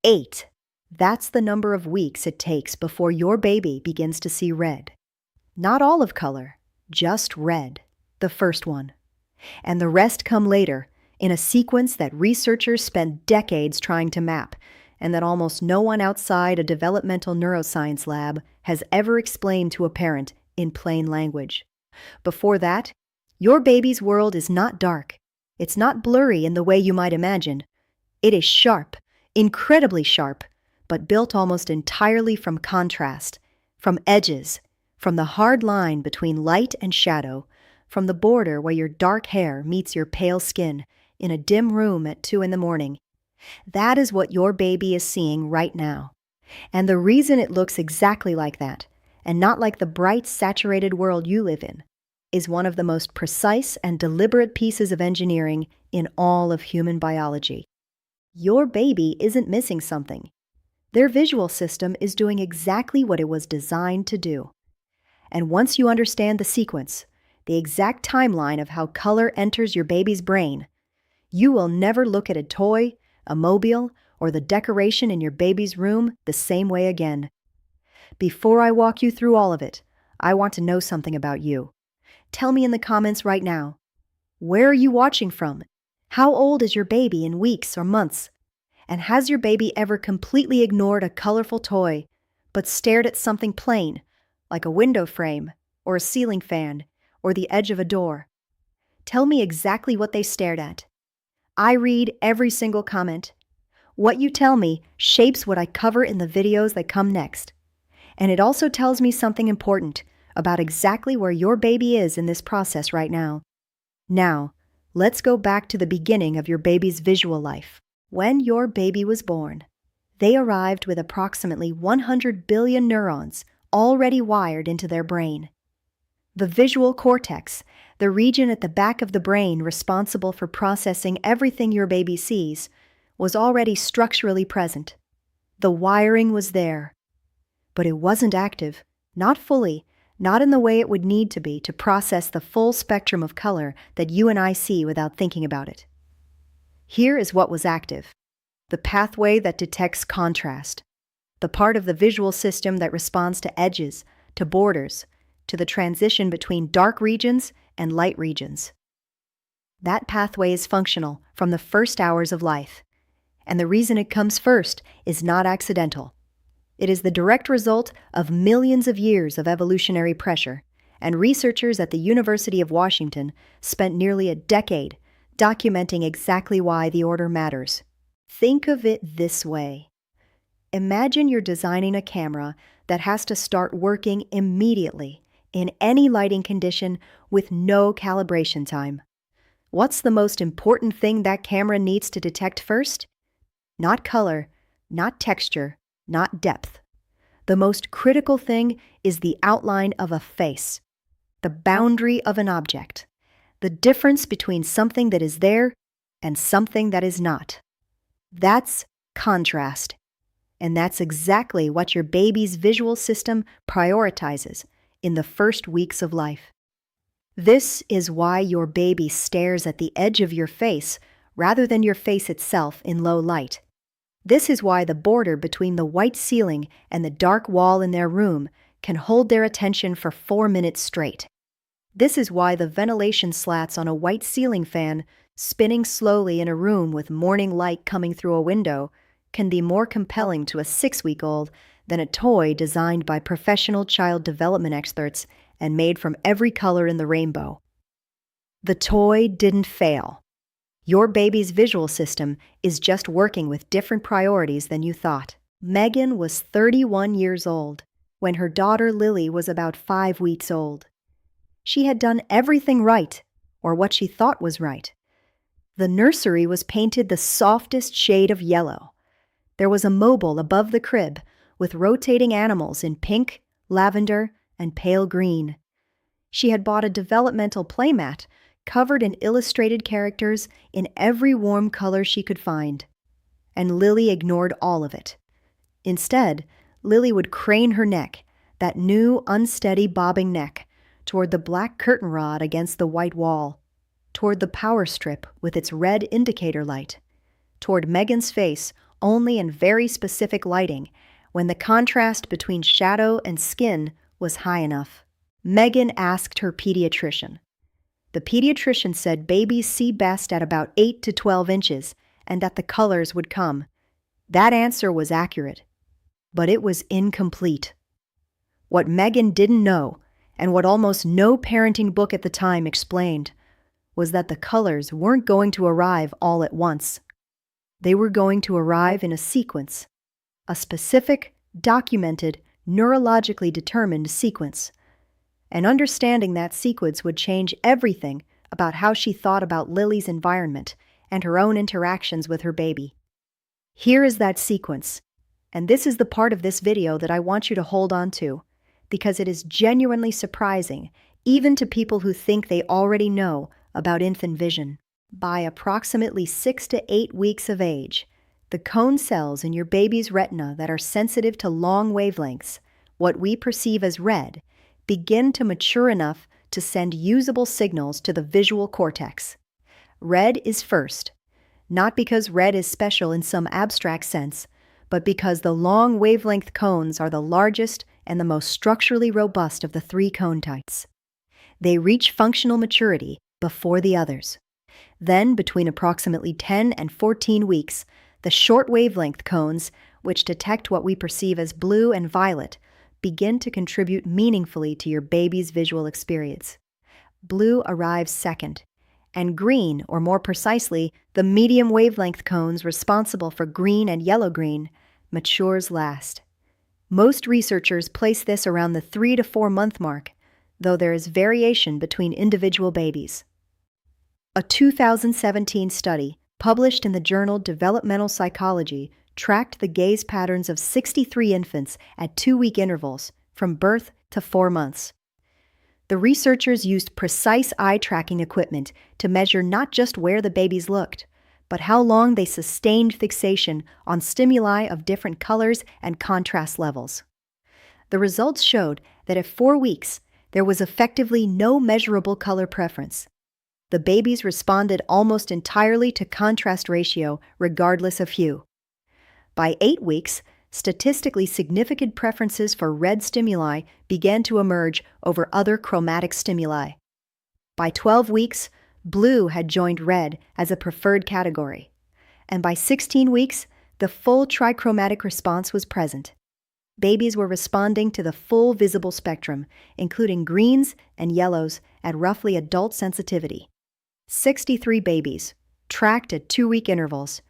8. That's the number of weeks it takes before your baby begins to see red. Not olive color, just red, the first one. And the rest come later, in a sequence that researchers spend decades trying to map, and that almost no one outside a developmental neuroscience lab has ever explained to a parent in plain language. Before that, your baby's world is not dark. It's not blurry in the way you might imagine. It is sharp, incredibly sharp, but built almost entirely from contrast, from edges, from the hard line between light and shadow, from the border where your dark hair meets your pale skin in a dim room at 2 a.m. That is what your baby is seeing right now. And the reason it looks exactly like that, and not like the bright, saturated world you live in, is one of the most precise and deliberate pieces of engineering in all of human biology. Your baby isn't missing something. Their visual system is doing exactly what it was designed to do. And once you understand the sequence, the exact timeline of how color enters your baby's brain, you will never look at a toy, a mobile, or the decoration in your baby's room the same way again. Before I walk you through all of it, I want to know something about you. Tell me in the comments right now. Where are you watching from? How old is your baby in weeks or months? And has your baby ever completely ignored a colorful toy, but stared at something plain, like a window frame, or a ceiling fan, or the edge of a door? Tell me exactly what they stared at. I read every single comment. What you tell me shapes what I cover in the videos that come next. And it also tells me something important about exactly where your baby is in this process right now. Now, let's go back to the beginning of your baby's visual life. When your baby was born, they arrived with approximately 100 billion neurons already wired into their brain. The visual cortex, the region at the back of the brain responsible for processing everything your baby sees, was already structurally present. The wiring was there. But it wasn't active, not fully, not in the way it would need to be to process the full spectrum of color that you and I see without thinking about it. Here is what was active: the pathway that detects contrast, the part of the visual system that responds to edges, to borders, to the transition between dark regions and light regions. That pathway is functional from the first hours of life, and the reason it comes first is not accidental. It is the direct result of millions of years of evolutionary pressure, and researchers at the University of Washington spent nearly a decade documenting exactly why the order matters. Think of it this way. Imagine you're designing a camera that has to start working immediately in any lighting condition with no calibration time. What's the most important thing that camera needs to detect first? Not color, not texture, not depth. The most critical thing is the outline of a face, the boundary of an object, the difference between something that is there and something that is not. That's contrast. And that's exactly what your baby's visual system prioritizes in the first weeks of life. This is why your baby stares at the edge of your face rather than your face itself in low light. This is why the border between the white ceiling and the dark wall in their room can hold their attention for 4 minutes straight. This is why the ventilation slats on a white ceiling fan, spinning slowly in a room with morning light coming through a window, can be more compelling to a 6-week-old than a toy designed by professional child development experts and made from every color in the rainbow. The toy didn't fail. Your baby's visual system is just working with different priorities than you thought. Megan was 31 years old when her daughter Lily was about 5 weeks old. She had done everything right, or what she thought was right. The nursery was painted the softest shade of yellow. There was a mobile above the crib with rotating animals in pink, lavender, and pale green. She had bought a developmental playmat covered in illustrated characters in every warm color she could find. And Lily ignored all of it. Instead, Lily would crane her neck, that new, unsteady bobbing neck, toward the black curtain rod against the white wall, toward the power strip with its red indicator light, toward Megan's face only in very specific lighting, when the contrast between shadow and skin was high enough. Megan asked her pediatrician. The pediatrician said babies see best at about 8 to 12 inches and that the colors would come. That answer was accurate, but it was incomplete. What Megan didn't know, and what almost no parenting book at the time explained, was that the colors weren't going to arrive all at once. They were going to arrive in a sequence, a specific, documented, neurologically determined sequence. And understanding that sequence would change everything about how she thought about Lily's environment and her own interactions with her baby. Here is that sequence, and this is the part of this video that I want you to hold on to, because it is genuinely surprising, even to people who think they already know about infant vision. By approximately 6 to 8 weeks of age, the cone cells in your baby's retina that are sensitive to long wavelengths, what we perceive as red, begin to mature enough to send usable signals to the visual cortex. Red is first, not because red is special in some abstract sense, but because the long wavelength cones are the largest and the most structurally robust of the 3 cone types. They reach functional maturity before the others. Then, between approximately 10 and 14 weeks, the short wavelength cones, which detect what we perceive as blue and violet, begin to contribute meaningfully to your baby's visual experience. Blue arrives second, and green, or more precisely, the medium wavelength cones responsible for green and yellow-green, matures last. Most researchers place this around the 3 to 4 month mark, though there is variation between individual babies. A 2017 study published in the journal Developmental Psychology tracked the gaze patterns of 63 infants at 2-week intervals from birth to 4 months. The researchers used precise eye tracking equipment to measure not just where the babies looked, but how long they sustained fixation on stimuli of different colors and contrast levels. The results showed that at 4 weeks, there was effectively no measurable color preference. The babies responded almost entirely to contrast ratio, regardless of hue. By 8 weeks, statistically significant preferences for red stimuli began to emerge over other chromatic stimuli. By 12 weeks, blue had joined red as a preferred category. And by 16 weeks, the full trichromatic response was present. Babies were responding to the full visible spectrum, including greens and yellows at roughly adult sensitivity. 63 babies, tracked at 2-week intervals,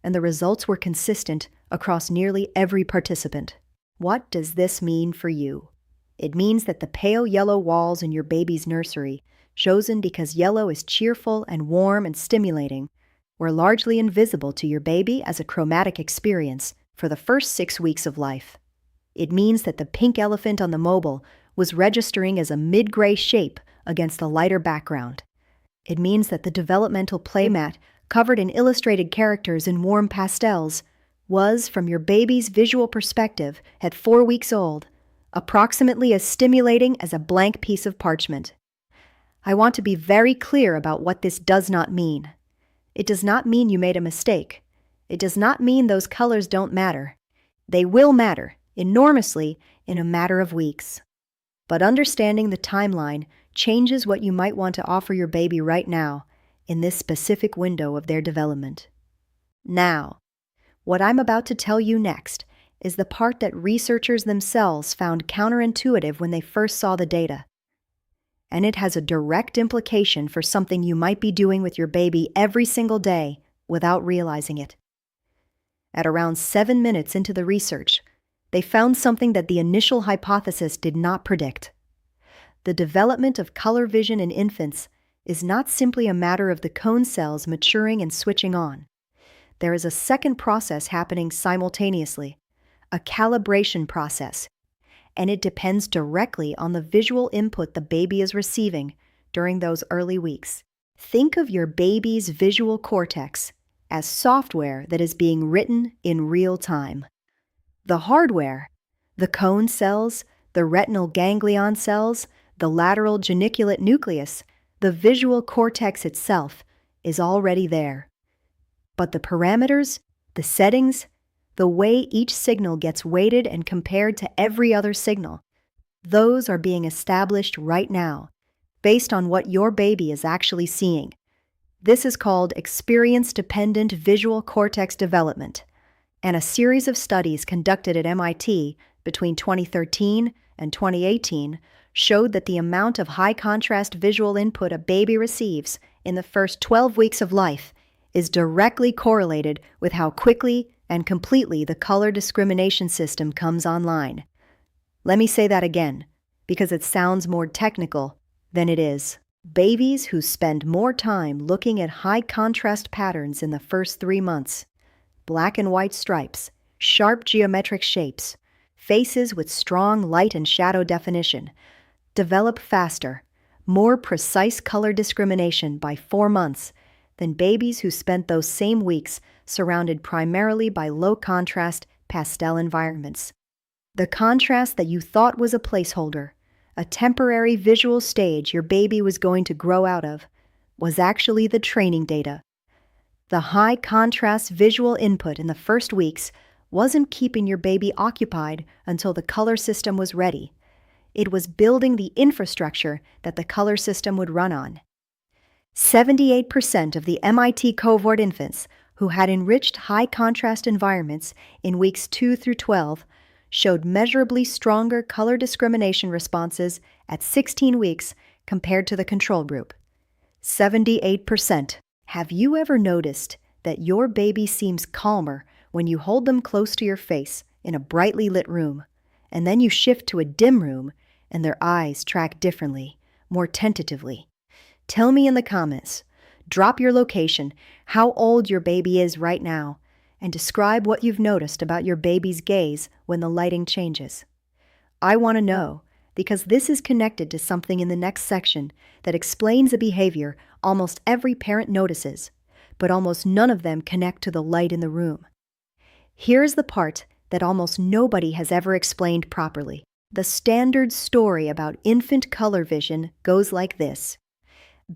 and the results were consistent across nearly every participant. What does this mean for you? It means that the pale yellow walls in your baby's nursery, chosen because yellow is cheerful and warm and stimulating, were largely invisible to your baby as a chromatic experience for the first 6 weeks of life. It means that the pink elephant on the mobile was registering as a mid-gray shape against the lighter background. It means that the developmental playmat, covered in illustrated characters in warm pastels, was, from your baby's visual perspective at 4 weeks old, approximately as stimulating as a blank piece of parchment. I want to be very clear about what this does not mean. It does not mean you made a mistake. It does not mean those colors don't matter. They will matter, enormously, in a matter of weeks. But understanding the timeline changes what you might want to offer your baby right now, in this specific window of their development. Now, what I'm about to tell you next is the part that researchers themselves found counterintuitive when they first saw the data. And it has a direct implication for something you might be doing with your baby every single day without realizing it. At around 7 minutes into the research, they found something that the initial hypothesis did not predict. The development of color vision in infants is not simply a matter of the cone cells maturing and switching on. There is a second process happening simultaneously, a calibration process, and it depends directly on the visual input the baby is receiving during those early weeks. Think of your baby's visual cortex as software that is being written in real time. The hardware, the cone cells, the retinal ganglion cells, the lateral geniculate nucleus, the visual cortex itself, is already there. But the parameters, the settings, the way each signal gets weighted and compared to every other signal. Those are being established right now, based on what your baby is actually seeing. This is called experience-dependent visual cortex development, and a series of studies conducted at MIT between 2013 and 2018 showed that the amount of high-contrast visual input a baby receives in the first 12 weeks of life is directly correlated with how quickly and completely the color discrimination system comes online. Let me say that again, because it sounds more technical than it is. Babies who spend more time looking at high-contrast patterns in the first 3 months, black and white stripes, sharp geometric shapes, faces with strong light and shadow definition, develop faster, more precise color discrimination by 4 months than babies who spent those same weeks surrounded primarily by low-contrast pastel environments. The contrast that you thought was a placeholder, a temporary visual stage your baby was going to grow out of, was actually the training data. The high-contrast visual input in the first weeks wasn't keeping your baby occupied until the color system was ready. It was building the infrastructure that the color system would run on. 78% of the MIT cohort infants who had enriched high-contrast environments in weeks 2 through 12 showed measurably stronger color discrimination responses at 16 weeks compared to the control group. 78%. Have you ever noticed that your baby seems calmer when you hold them close to your face in a brightly lit room, and then you shift to a dim room and their eyes track differently, more tentatively? Tell me in the comments. Drop your location, how old your baby is right now, and describe what you've noticed about your baby's gaze when the lighting changes. I want to know, because this is connected to something in the next section that explains a behavior almost every parent notices, but almost none of them connect to the light in the room. Here's the part that almost nobody has ever explained properly. The standard story about infant color vision goes like this.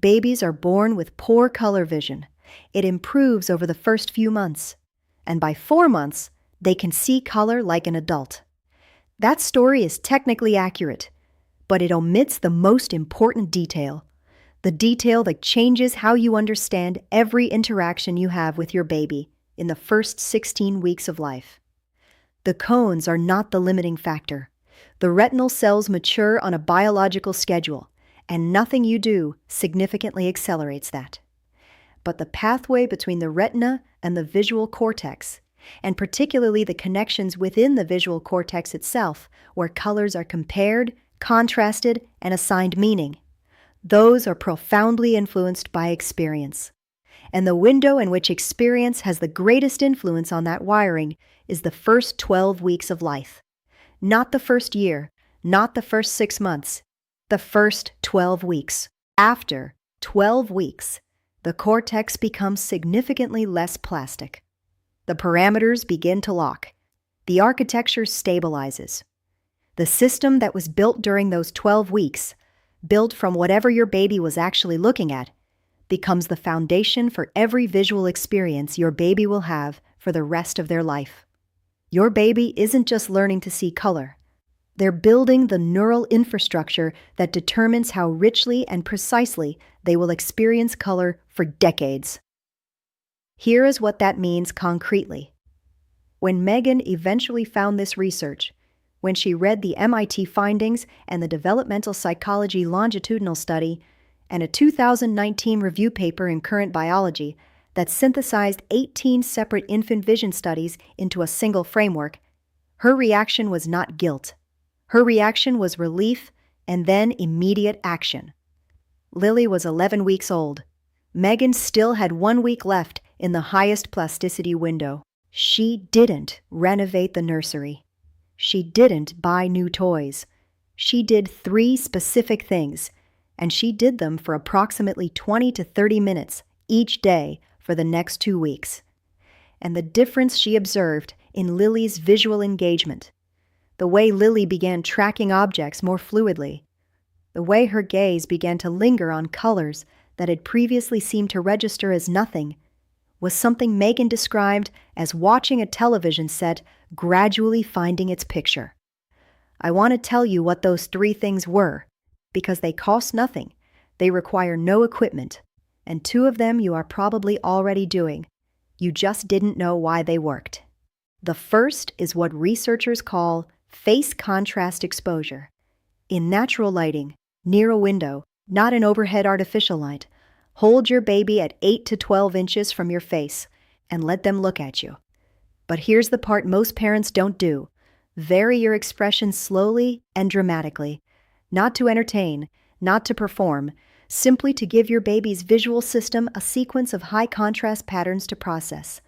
Babies are born with poor color vision. It improves over the first few months, and by 4 months, they can see color like an adult. That story is technically accurate, but it omits the most important detail, the detail that changes how you understand every interaction you have with your baby in the first 16 weeks of life. The cones are not the limiting factor. The retinal cells mature on a biological schedule, and nothing you do significantly accelerates that. But the pathway between the retina and the visual cortex, and particularly the connections within the visual cortex itself, where colors are compared, contrasted, and assigned meaning, those are profoundly influenced by experience. And the window in which experience has the greatest influence on that wiring is the first 12 weeks of life. Not the first year, not the first 6 months, the first 12 weeks. After 12 weeks, the cortex becomes significantly less plastic. The parameters begin to lock. The architecture stabilizes. The system that was built during those 12 weeks, built from whatever your baby was actually looking at, becomes the foundation for every visual experience your baby will have for the rest of their life. Your baby isn't just learning to see color. They're building the neural infrastructure that determines how richly and precisely they will experience color for decades. Here is what that means concretely. When Megan eventually found this research, when she read the MIT findings and the Developmental Psychology longitudinal study and a 2019 review paper in Current Biology that synthesized 18 separate infant vision studies into a single framework, her reaction was not guilt. Her reaction was relief and then immediate action. Lily was 11 weeks old. Megan still had 1 week left in the highest plasticity window. She didn't renovate the nursery. She didn't buy new toys. She did 3 specific things, and she did them for approximately 20 to 30 minutes each day for the next 2 weeks. And the difference she observed in Lily's visual engagement, the way Lily began tracking objects more fluidly, the way her gaze began to linger on colors that had previously seemed to register as nothing, was something Megan described as watching a television set gradually finding its picture. I want to tell you what those three things were, because they cost nothing, they require no equipment, and two of them you are probably already doing. You just didn't know why they worked. The first is what researchers call face contrast exposure. In natural lighting, near a window, not in overhead artificial light, hold your baby at 8 to 12 inches from your face and let them look at you. But here's the part most parents don't do. Vary your expression slowly and dramatically, not to entertain, not to perform, simply to give your baby's visual system a sequence of high contrast patterns to process.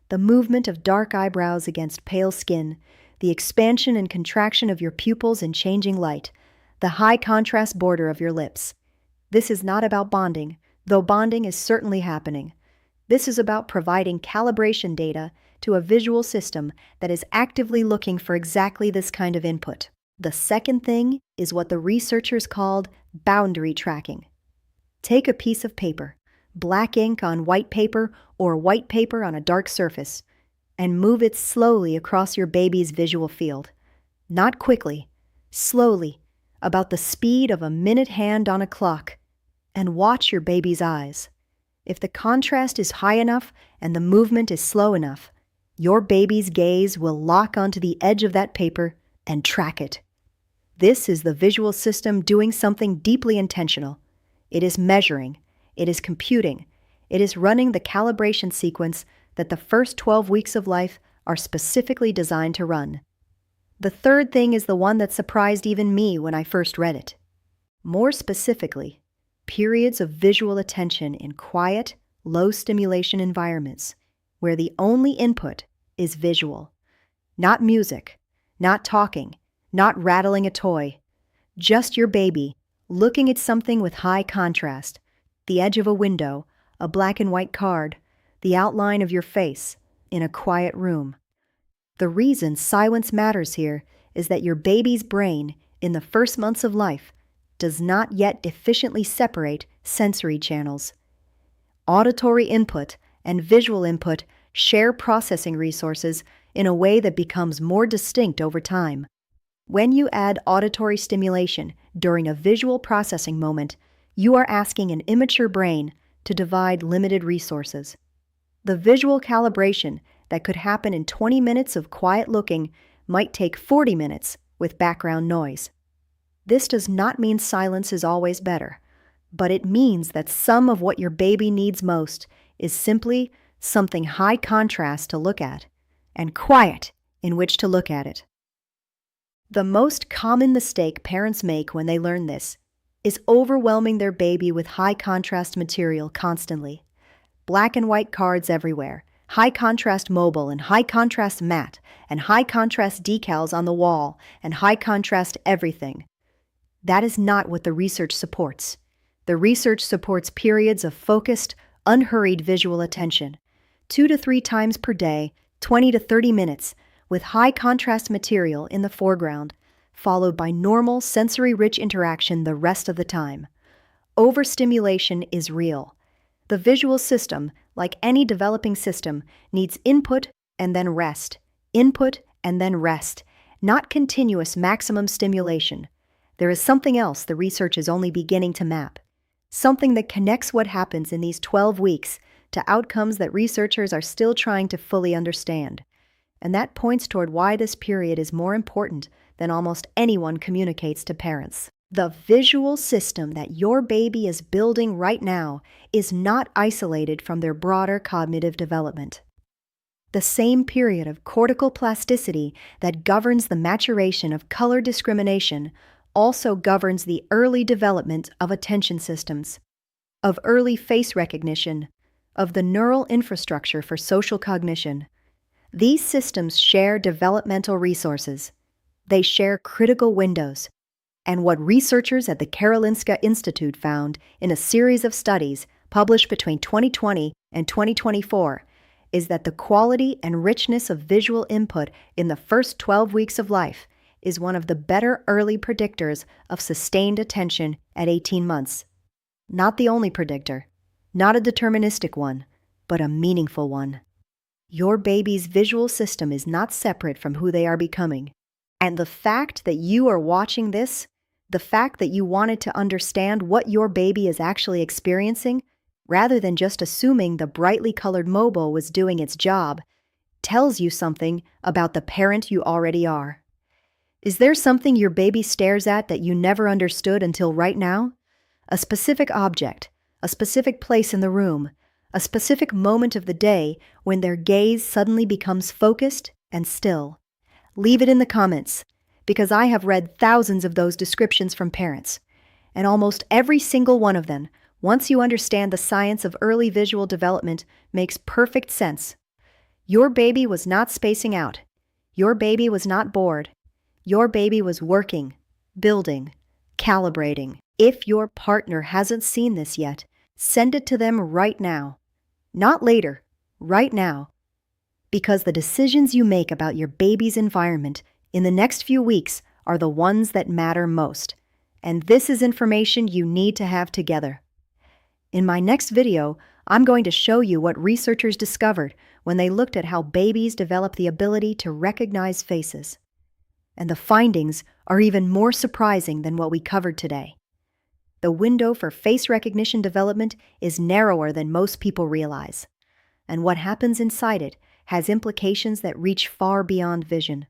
The movement of dark eyebrows against pale skin, the expansion and contraction of your pupils in changing light, the high contrast border of your lips. This is not about bonding, though bonding is certainly happening. This is about providing calibration data to a visual system that is actively looking for exactly this kind of input. The second thing is what the researchers called boundary tracking. Take a piece of paper, black ink on white paper or white paper on a dark surface, and move it slowly across your baby's visual field. Not quickly, slowly, about the speed of a minute hand on a clock, and watch your baby's eyes. If the contrast is high enough and the movement is slow enough, your baby's gaze will lock onto the edge of that paper and track it. This is the visual system doing something deeply intentional. It is measuring, it is computing, it is running the calibration sequence that the first 12 weeks of life are specifically designed to run. The third thing is the one that surprised even me when I first read it. More specifically, periods of visual attention in quiet, low-stimulation environments where the only input is visual. Not music, not talking, not rattling a toy. Just your baby looking at something with high contrast, the edge of a window, a black and white card, the outline of your face in a quiet room. The reason silence matters here is that your baby's brain, in the first months of life, does not yet efficiently separate sensory channels. Auditory input and visual input share processing resources in a way that becomes more distinct over time. When you add auditory stimulation during a visual processing moment, you are asking an immature brain to divide limited resources. The visual calibration that could happen in 20 minutes of quiet looking might take 40 minutes with background noise. This does not mean silence is always better, but it means that some of what your baby needs most is simply something high contrast to look at and quiet in which to look at it. The most common mistake parents make when they learn this is overwhelming their baby with high contrast material constantly. Black and white cards everywhere, high contrast mobile and high contrast mat, and high contrast decals on the wall, and high contrast everything. That is not what the research supports. The research supports periods of focused, unhurried visual attention, 2 to 3 times per day, 20 to 30 minutes, with high contrast material in the foreground, followed by normal sensory-rich interaction the rest of the time. Overstimulation is real. The visual system, like any developing system, needs input and then rest, input and then rest, not continuous maximum stimulation. There is something else the research is only beginning to map, something that connects what happens in these 12 weeks to outcomes that researchers are still trying to fully understand. And that points toward why this period is more important than almost anyone communicates to parents. The visual system that your baby is building right now is not isolated from their broader cognitive development. The same period of cortical plasticity that governs the maturation of color discrimination also governs the early development of attention systems, of early face recognition, of the neural infrastructure for social cognition. These systems share developmental resources. They share critical windows. And what researchers at the Karolinska Institute found in a series of studies published between 2020 and 2024 is that the quality and richness of visual input in the first 12 weeks of life is one of the better early predictors of sustained attention at 18 months. Not the only predictor, not a deterministic one, but a meaningful one. Your baby's visual system is not separate from who they are becoming. And the fact that you are watching this, the fact that you wanted to understand what your baby is actually experiencing, rather than just assuming the brightly colored mobile was doing its job, tells you something about the parent you already are. Is there something your baby stares at that you never understood until right now? A specific object, a specific place in the room, a specific moment of the day when their gaze suddenly becomes focused and still. Leave it in the comments, because I have read thousands of those descriptions from parents, and almost every single one of them, once you understand the science of early visual development, makes perfect sense. Your baby was not spacing out. Your baby was not bored. Your baby was working, building, calibrating. If your partner hasn't seen this yet, send it to them right now. Not later, right now. Because the decisions you make about your baby's environment in the next few weeks are the ones that matter most. And this is information you need to have together. In my next video, I'm going to show you what researchers discovered when they looked at how babies develop the ability to recognize faces. And the findings are even more surprising than what we covered today. The window for face recognition development is narrower than most people realize. And what happens inside it has implications that reach far beyond vision.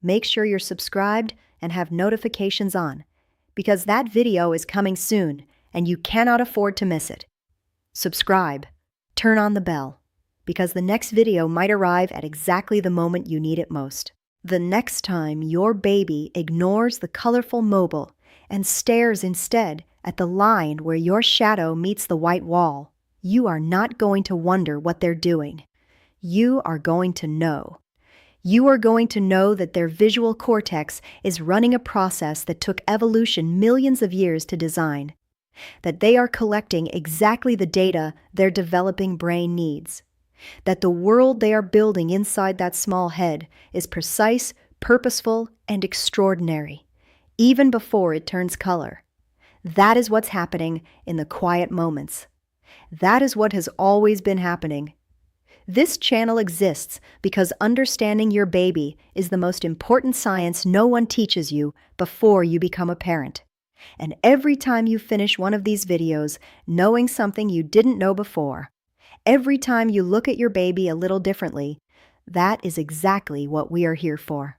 Make sure you're subscribed and have notifications on, because that video is coming soon and you cannot afford to miss it. Subscribe, turn on the bell, because the next video might arrive at exactly the moment you need it most. The next time your baby ignores the colorful mobile and stares instead at the line where your shadow meets the white wall, you are not going to wonder what they're doing. You are going to know. You are going to know that their visual cortex is running a process that took evolution millions of years to design, that they are collecting exactly the data their developing brain needs, that the world they are building inside that small head is precise, purposeful, and extraordinary, even before it turns color. That is what's happening in the quiet moments. That is what has always been happening. This channel exists because understanding your baby is the most important science no one teaches you before you become a parent. And every time you finish one of these videos knowing something you didn't know before, every time you look at your baby a little differently, that is exactly what we are here for.